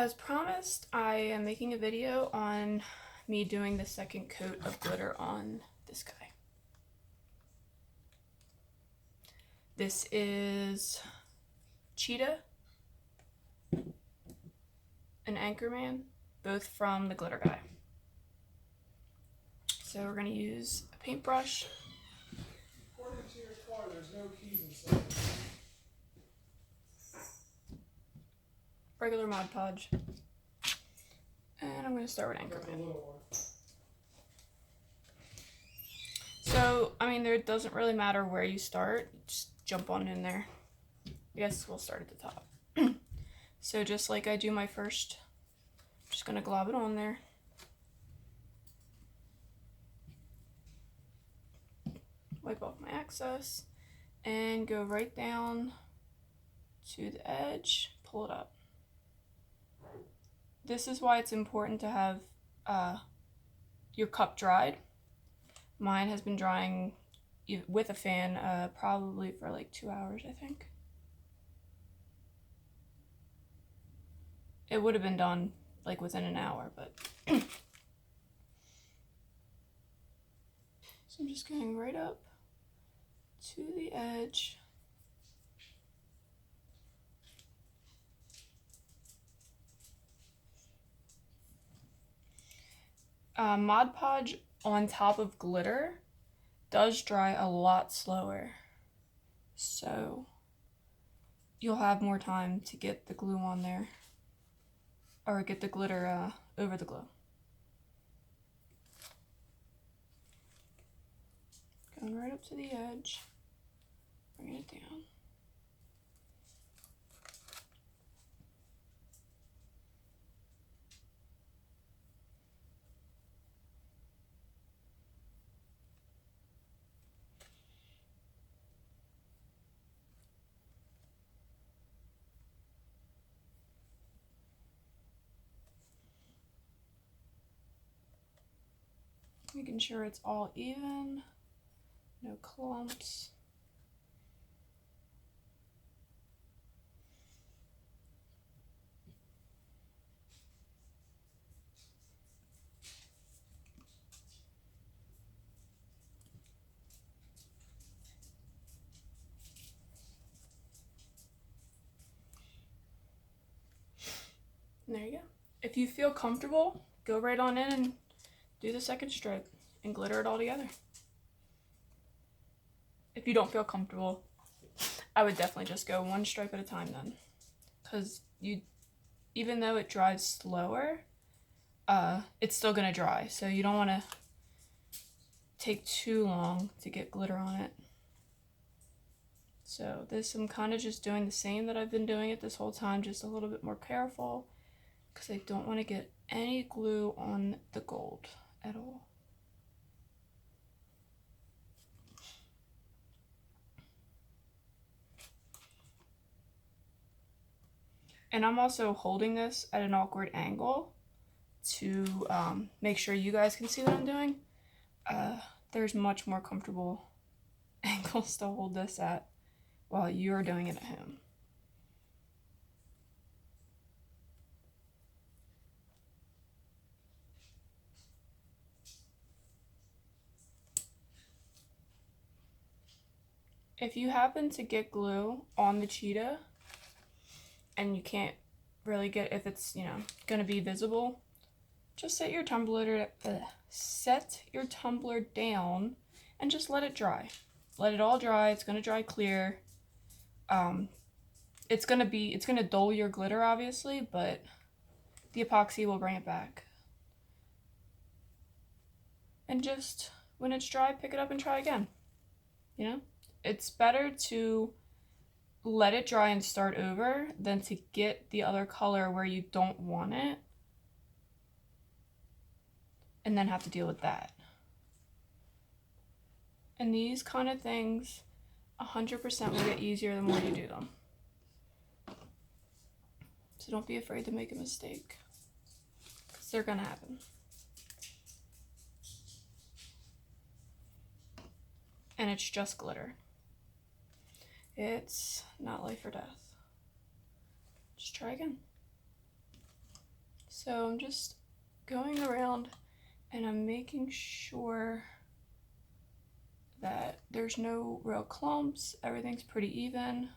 As promised, I am making a video on me doing the second coat of glitter on this guy. This is Cheetah and Anchorman, both from the Glitter Guy. So we're going to use a paintbrush. According to your car, there's no keys inside. Regular Mod Podge. And I'm going to start with Anchorman. So, I mean, there doesn't really matter where you start. Just jump on in there. I guess we'll start at the top. So just like I do my first, I'm just going to glob it on there. Wipe off my excess and go right down to the edge, pull it up. This is why it's important to have your cup dried. Mine has been drying with a fan probably for like 2 hours, I think. It would have been done like within an hour, but so I'm just going right up to the edge. Mod Podge on top of glitter does dry a lot slower, so you'll have more time to get the glue on there, or get the glitter over the glue. Going right up to the edge, bringing it down. Making sure it's all even, no clumps. And there you go. If you feel comfortable, go right on in and do the second stripe and glitter it all together. If you don't feel comfortable, I would definitely just go one stripe at a time then. Because even though it dries slower, it's still gonna dry. So you don't wanna take too long to get glitter on it. So this, I'm kind of just doing the same that I've been doing it this whole time, just a little bit more careful, because I don't want to get any glue on the gold at all. And I'm also holding this at an awkward angle to make sure you guys can see what I'm doing. There's much more comfortable angles to hold this at while you're doing it at home. If you happen to get glue on the cheetah and you can't really get, if it's, gonna be visible, just set your tumbler down and just let it dry. Let it all dry. It's gonna dry clear. It's gonna dull your glitter, obviously, but the epoxy will bring it back. And just when it's dry, pick it up and try again. It's better to let it dry and start over than to get the other color where you don't want it and then have to deal with that. And these kind of things 100% will get easier the more you do them. So don't be afraid to make a mistake, because they're gonna happen. And it's just glitter. It's not life or death. Just try again. So I'm just going around and I'm making sure that there's no real clumps, everything's pretty even.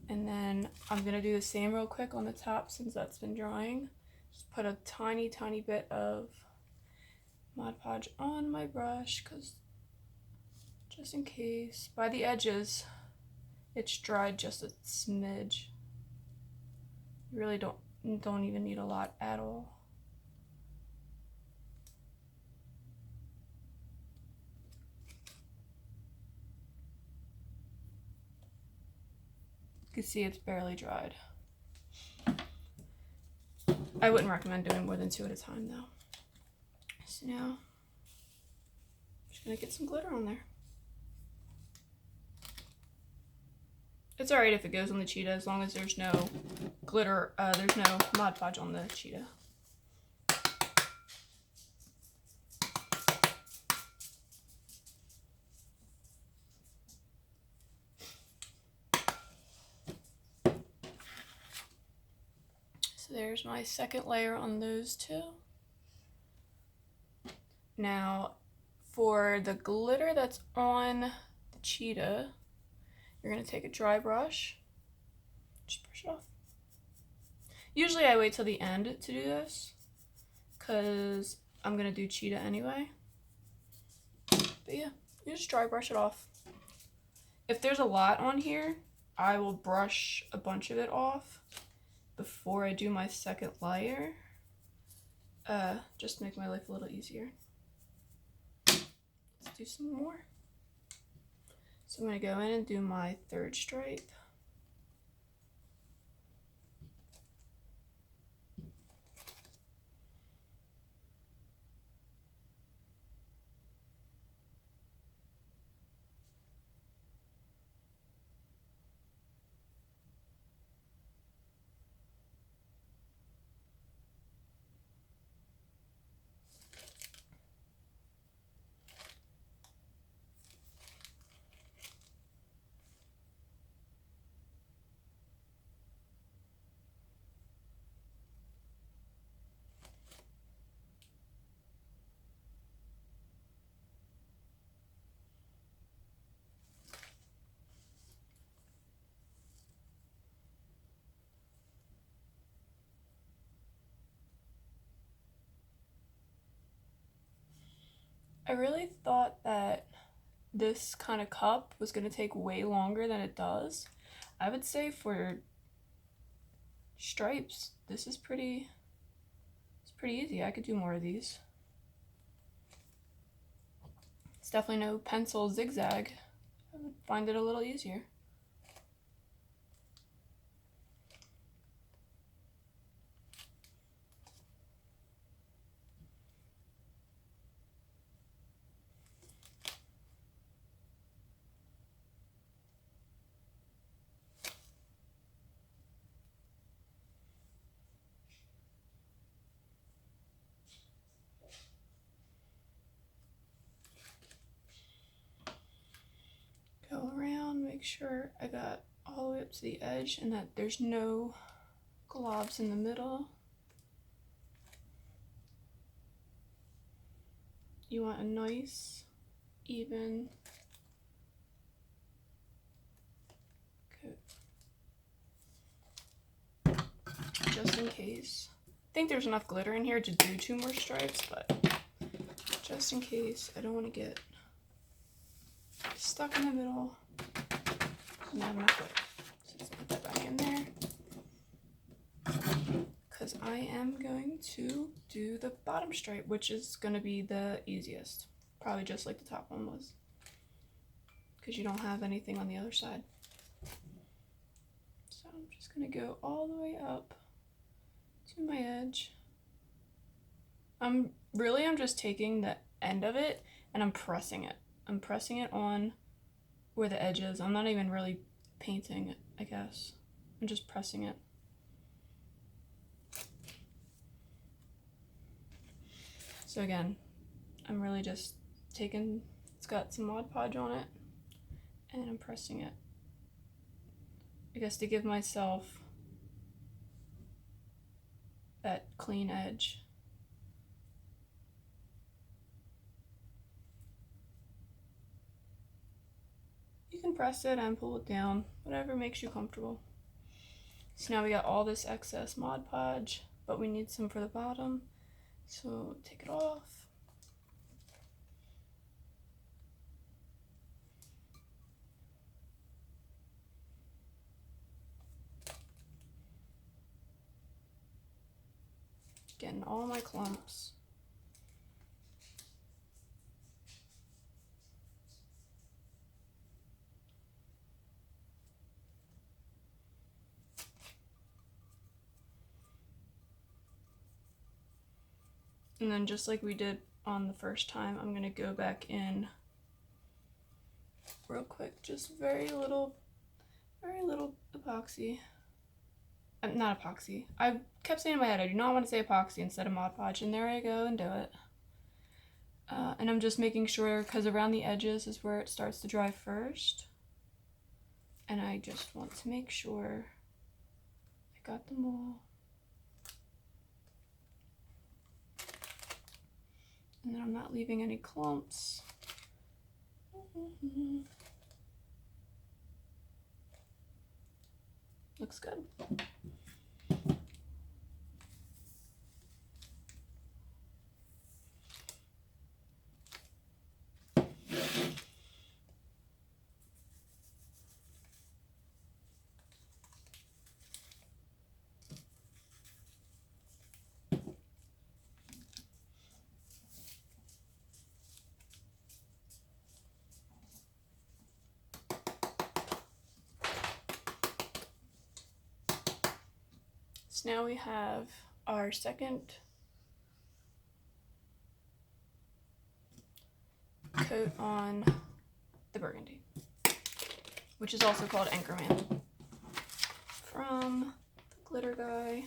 And then I'm gonna do the same real quick on the top since that's been drying. Just put a tiny bit of Mod Podge on my brush, because just in case. By the edges, it's dried just a smidge. You really don't even need a lot at all. You can see it's barely dried. I wouldn't recommend doing more than 2 at a time though. So now, I'm just gonna get some glitter on there. It's alright if it goes on the cheetah as long as there's no glitter, there's no Mod Podge on the cheetah. So there's my second layer on those two. Now, for the glitter that's on the cheetah, you're gonna take a dry brush, just brush it off. Usually I wait till the end to do this, because I'm gonna do cheetah anyway. But yeah, you just dry brush it off. If there's a lot on here, I will brush a bunch of it off before I do my second layer, just to make my life a little easier. Let's do some more. So I'm gonna go in and do my third stripe. I really thought that this kind of cup was going to take way longer than it does. I would say for stripes, this is pretty easy. I could do more of these. It's definitely no pencil zigzag. I would find it a little easier. Go around, make sure I got all the way up to the edge and that there's no globs in the middle. You want a nice, even coat. Just in case. I think there's enough glitter in here to do 2 more stripes, but just in case, I don't want to get stuck in the middle. Not enough glitter. So just put that back in there. Because I am going to do the bottom stripe, which is going to be the easiest. Probably just like the top one was. Because you don't have anything on the other side. So I'm just going to go all the way up to my edge. I'm just taking the end of it and I'm pressing it. I'm pressing it on where the edge is. I'm not even really painting it, I guess. I'm just pressing it. So again, I'm really just taking, it's got some Mod Podge on it, and I'm pressing it. I guess to give myself that clean edge. You can press it and pull it down, whatever makes you comfortable. So now we got all this excess Mod Podge, but we need some for the bottom. So take it off. Getting all my clumps. And then just like we did on the first time, I'm gonna go back in real quick, just very little epoxy. Not epoxy. I kept saying in my head, I do not want to say epoxy instead of Mod Podge, and there I go and do it. And I'm just making sure, because around the edges is where it starts to dry first. And I just want to make sure I got them all. And then I'm not leaving any clumps. Looks good. So now we have our second coat on the burgundy, which is also called Anchorman from the Glitter Guy.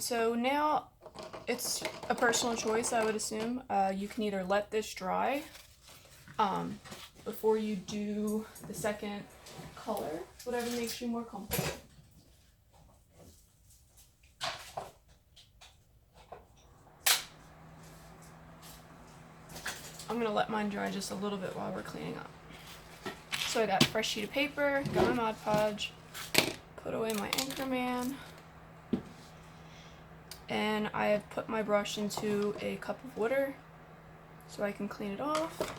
So now it's a personal choice, I would assume. You can either let this dry before you do the second color, whatever makes you more comfortable. I'm gonna let mine dry just a little bit while we're cleaning up. So I got a fresh sheet of paper, got my Mod Podge, put away my Anchorman, and I have put my brush into a cup of water so I can clean it off.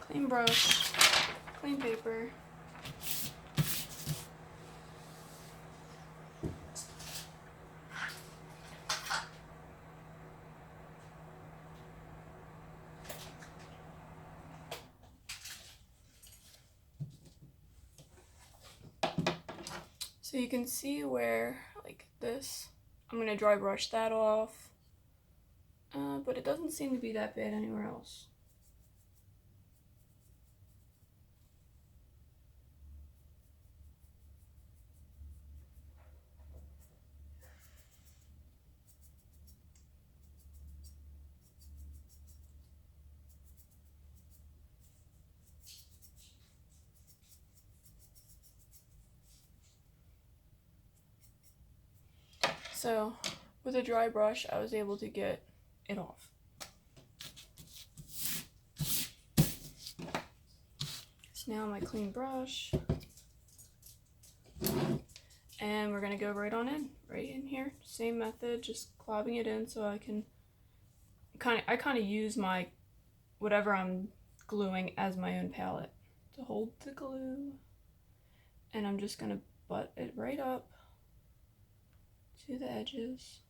Clean brush, clean paper. So you can see where, like this, I'm gonna dry brush that off, but it doesn't seem to be that bad anywhere else. So with a dry brush, I was able to get it off. So now my clean brush, and we're gonna go right in here. Same method, just globbing it in so I can I kind of use my whatever I'm gluing as my own palette to hold the glue, and I'm just gonna butt it right up to the edges.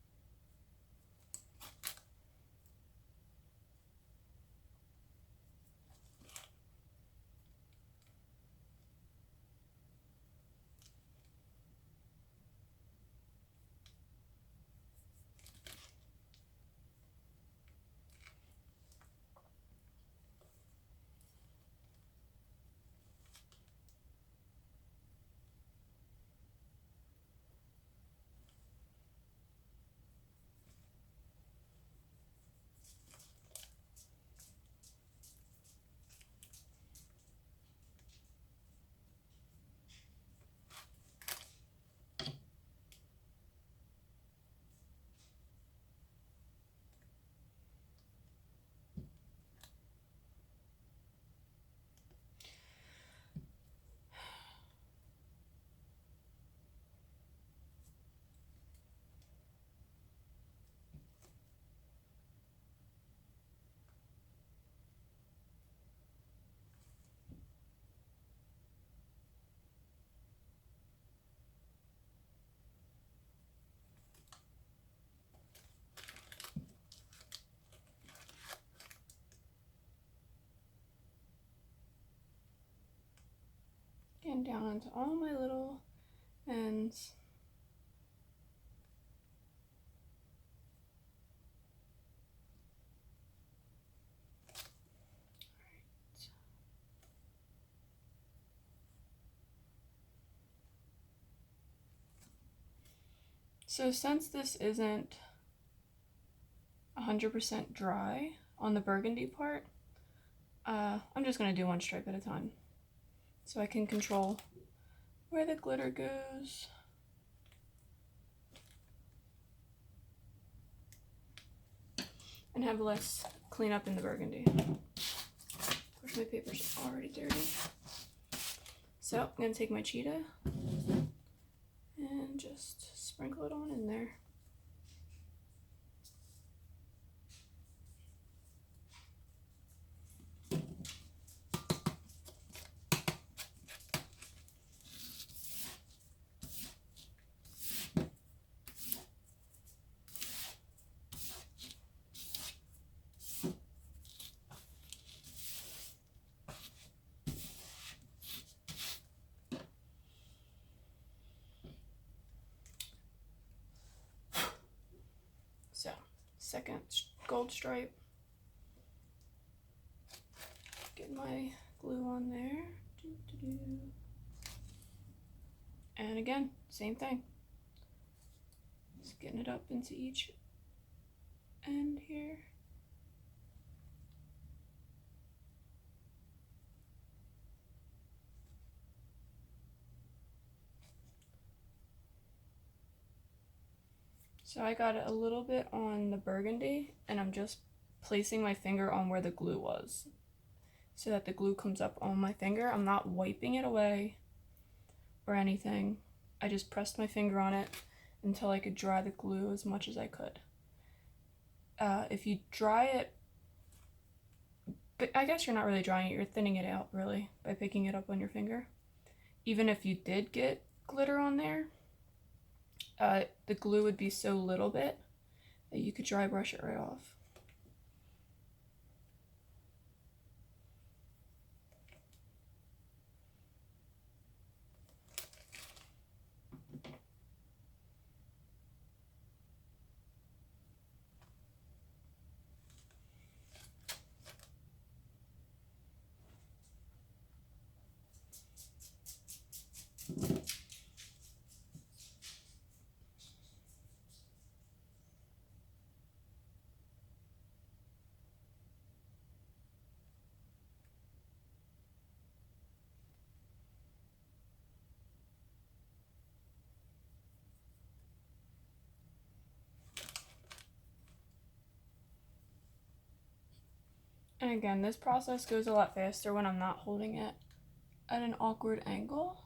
and down into all my little ends. So since this isn't 100% dry on the burgundy part, I'm just going to do one stripe at a time so I can control where the glitter goes. And have less cleanup in the burgundy. Of course, my paper's already dirty. So I'm going to take my cheetah and just sprinkle it on in there. So, second gold stripe. Get my glue on there. And again, same thing. Just getting it up into each end here. So I got it a little bit on the burgundy, and I'm just placing my finger on where the glue was so that the glue comes up on my finger. I'm not wiping it away or anything. I just pressed my finger on it until I could dry the glue as much as I could. If you dry it, but I guess you're not really drying it, you're thinning it out really by picking it up on your finger. Even if you did get glitter on there, the glue would be so little bit that you could dry brush it right off. And again, this process goes a lot faster when I'm not holding it at an awkward angle.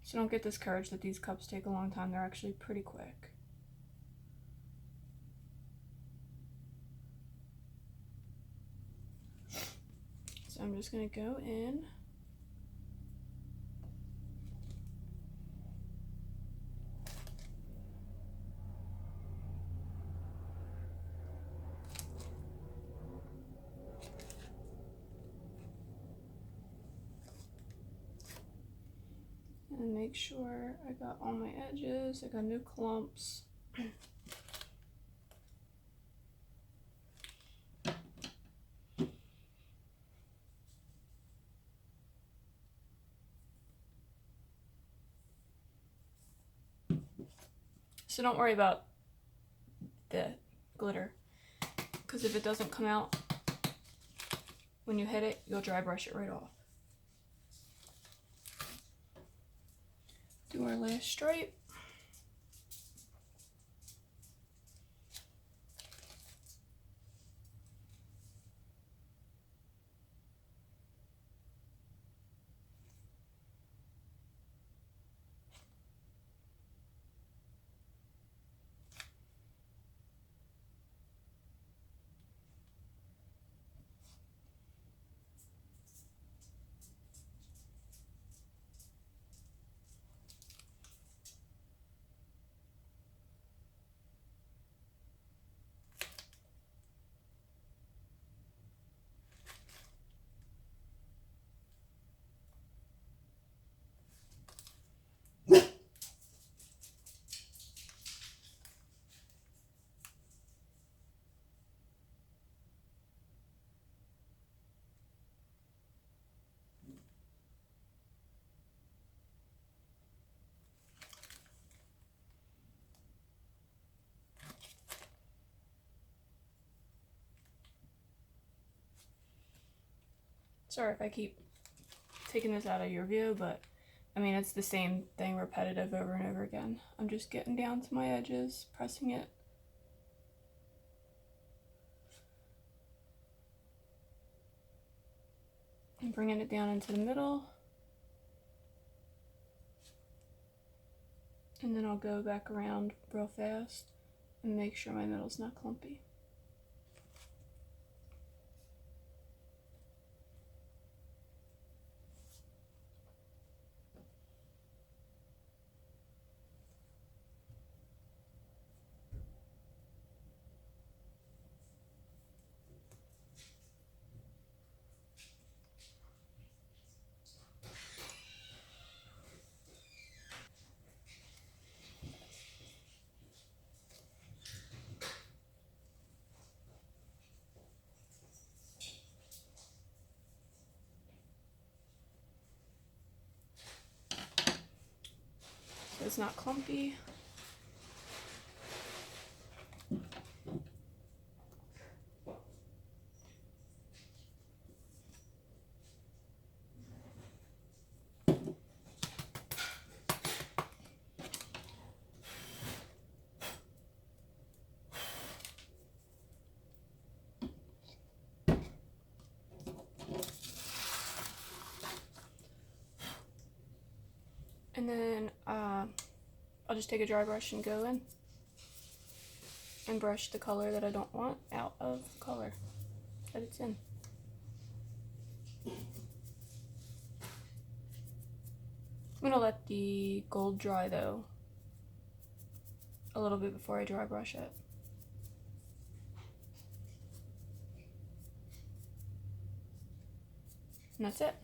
So don't get discouraged that these cups take a long time. They're actually pretty quick. So I'm just going to go in. And make sure I got all my edges. I got no clumps. So don't worry about the glitter, because if it doesn't come out when you hit it, you'll dry brush it right off. Do our last stripe. Sorry if I keep taking this out of your view, but I mean, it's the same thing repetitive over and over again. I'm just getting down to my edges, pressing it. And bringing it down into the middle. And then I'll go back around real fast and make sure my middle's not clumpy. So it's not clumpy. And then I'll just take a dry brush and go in and brush the color that I don't want out of the color that it's in. I'm gonna let the gold dry though a little bit before I dry brush it. And that's it.